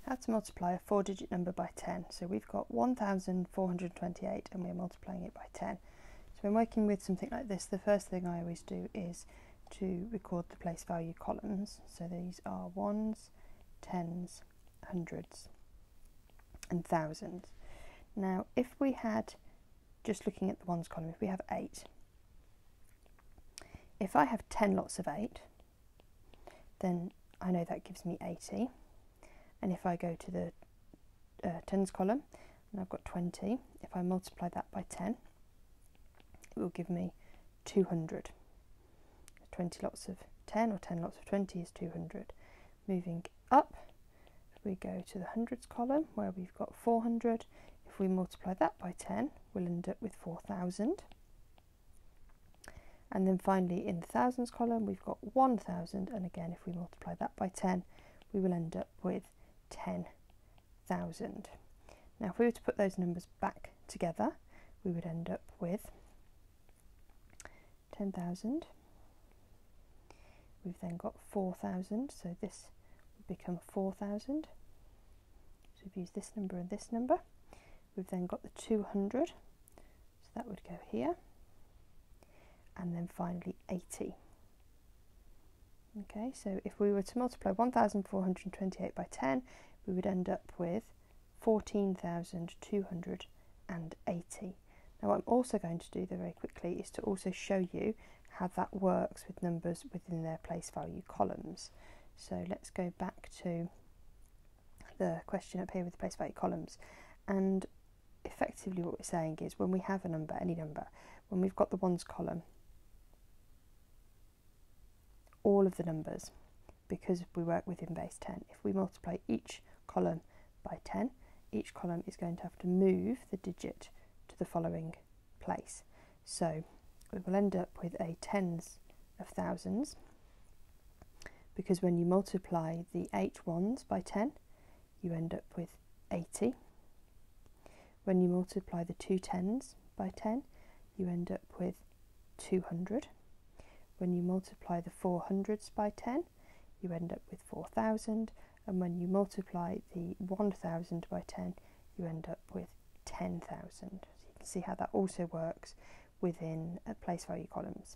how to multiply a 4-digit number by 10. So we've got 1428 and we're multiplying it by 10. So when working with something like this, the first thing I always do is to record the place value columns. So these are ones, tens, hundreds and thousands. Now if we had, just looking at the ones column, if we have 8, if I have 10 lots of 8, then I know that gives me 80. And if I go to the tens column and I've got 20, if I multiply that by 10, it will give me 200. 20 lots of 10 or 10 lots of 20 is 200. Moving up, we go to the hundreds column where we've got 400. If we multiply that by 10, we'll end up with 4,000. And then finally in the thousands column, we've got 1,000. And again, if we multiply that by 10, we will end up with 10,000. Now if we were to put those numbers back together, we would end up with 10,000. We've then got 4,000, so this would become 4,000. So we've used this number and this number. We've then got the 200, so that would go here. And then finally 80. Okay, so if we were to multiply 1428 by 10, we would end up with 14,280. Now what I'm also going to do very quickly is to also show you how that works with numbers within their place value columns. So let's go back to the question up here with the place value columns, and effectively what we're saying is when we have a number, any number, when we've got the ones column, all of the numbers, because we work within base 10, if we multiply each column by 10, each column is going to have to move the digit to the following place. So we will end up with a tens of thousands, because when you multiply the 8 ones by 10, you end up with 80. When you multiply the 2 tens by 10, you end up with 200. When you multiply the 4 hundreds by 10, you end up with 4,000. And when you multiply the 1,000 by 10, you end up with 10,000. So you can see how that also works within place value columns.